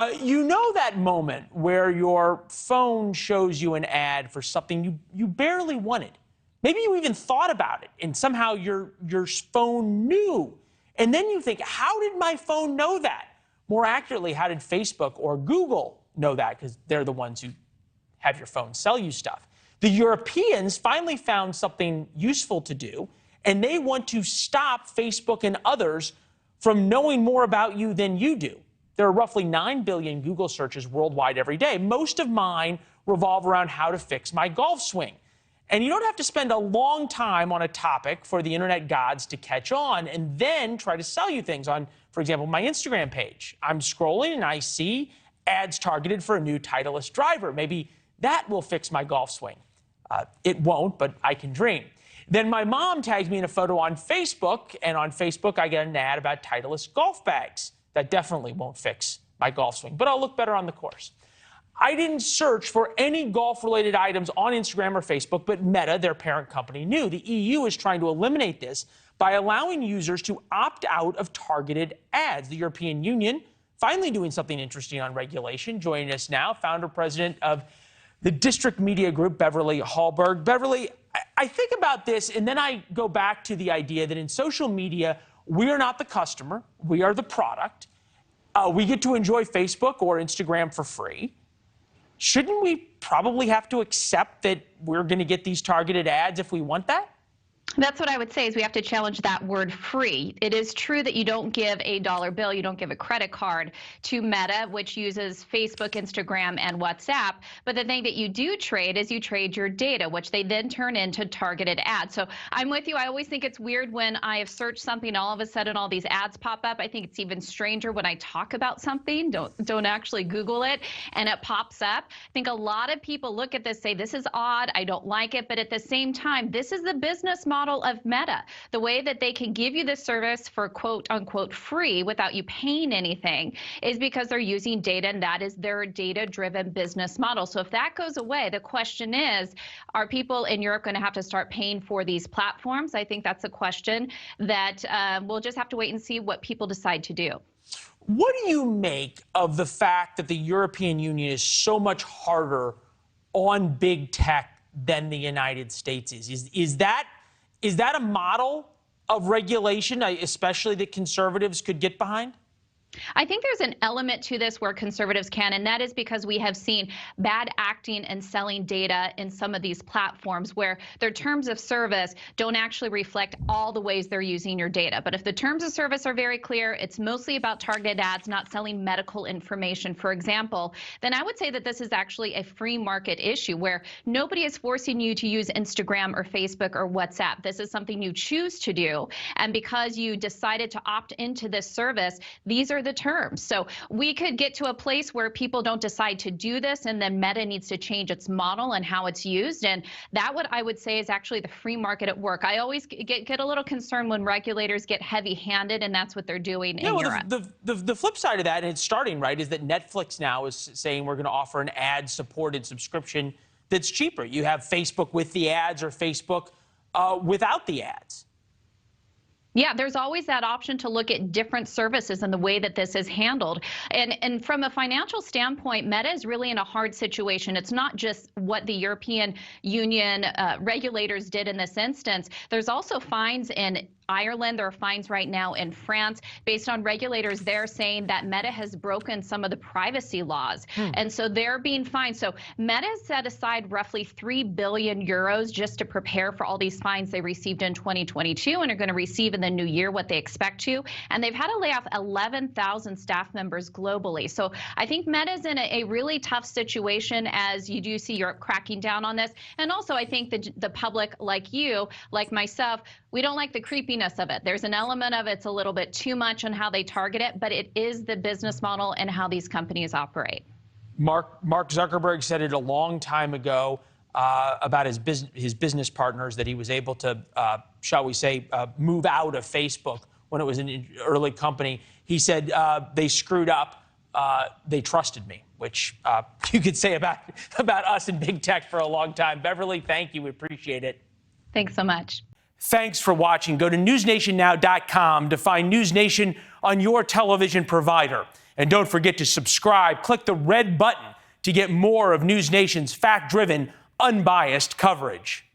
You know that moment where your phone shows you an ad for something you barely wanted. Maybe you even thought about it, and somehow your phone knew. And then you think, how did my phone know that? More accurately, how did Facebook or Google know that? Because they're the ones who have your phone sell you stuff. The Europeans finally found something useful to do, and they want to stop Facebook and others from knowing more about you than you do. There are roughly 9 billion Google searches worldwide every day. Most of mine revolve around how to fix my golf swing. And you don't have to spend a long time on a topic for the internet gods to catch on and then try to sell you things on, for example, my Instagram page. I'm scrolling and I see ads targeted for a new Titleist driver. Maybe that will fix my golf swing. It won't, but I can dream. Then my mom tags me in a photo on Facebook, and on Facebook I get an ad about Titleist golf bags. That definitely won't fix my golf swing, but I'll look better on the course. I didn't search for any golf-related items on Instagram or Facebook, but Meta, their parent company, knew. The EU is trying to eliminate this by allowing users to opt out of targeted ads. The European Union finally doing something interesting on regulation. Joining us now, founder-president of the District Media Group, Bevery Hallberg. Beverly, I think about this, and then I go back to the idea that in social media, we are not the customer, we are the product. We get to enjoy Facebook or Instagram for free. Shouldn't we probably have to accept that we're going to get these targeted ads if we want that? That's what I would say is we have to challenge that word free. It is true that you don't give a dollar bill, you don't give a credit card to Meta, which uses Facebook, Instagram, and WhatsApp. But the thing that you do trade is you trade your data, which they then turn into targeted ads. So I'm with you. I always think it's weird when I have searched something, all of a sudden all these ads pop up. I think it's even stranger when I talk about something, don't actually Google it, and it pops up. I think a lot of people look at this, say, this is odd, I don't like it. But at the same time, this is the business model of Meta. The way that they can give you this service for quote unquote free without you paying anything is because they're using data, and that is their data-driven business model. So if that goes away, the question is, are people in Europe going to have to start paying for these platforms? I think that's a question that we'll just have to wait and see what people decide to do. What do you make of the fact that the European Union is so much harder on big tech than the United States is? Is that a model of regulation, especially that conservatives could get behind? I think there's an element to this where conservatives can, and that is because we have seen bad acting and selling data in some of these platforms where their terms of service don't actually reflect all the ways they're using your data. But if the terms of service are very clear, it's mostly about targeted ads, not selling medical information, for example, then I would say that this is actually a free market issue where nobody is forcing you to use Instagram or Facebook or WhatsApp. This is something you choose to do. And because you decided to opt into this service, these are the terms. So we could get to a place where people don't decide to do this, and then Meta needs to change its model and how it's used. And that, what I would say, is actually the free market at work. I always get a little concerned when regulators get heavy-handed, and that's what they're doing in Europe. The flip side of that, and it's starting, right, is that Netflix now is saying we're going to offer an ad-supported subscription that's cheaper. You have Facebook with the ads or Facebook without the ads. Yeah, there's always that option to look at different services and the way that this is handled. And from a financial standpoint, Meta is really in a hard situation. It's not just what the European Union regulators did in this instance. There's also fines in Ireland. There are fines right now in France based on regulators there saying that Meta has broken some of the privacy laws. And so they're being fined. So Meta has set aside roughly 3 billion euros just to prepare for all these fines they received in 2022 and are going to receive in the new year what they expect to. And they've had to lay off 11,000 staff members globally. So I think Meta's in a really tough situation as you do see Europe cracking down on this. And also I think the public, like you, like myself, we don't like the creepiness of it. There's an element of it's a little bit too much on how they target it, but it is the business model and how these companies operate. Mark Zuckerberg said it a long time ago about his business partners that he was able to, shall we say, move out of Facebook when it was an early company. He said they screwed up. They trusted me, which you could say about us in big tech for a long time. Beverly, thank you. We appreciate it. Thanks so much. Thanks for watching. Go to newsnationnow.com to find NewsNation on your television provider. And don't forget to subscribe. Click the red button to get more of NewsNation's fact-driven, unbiased coverage.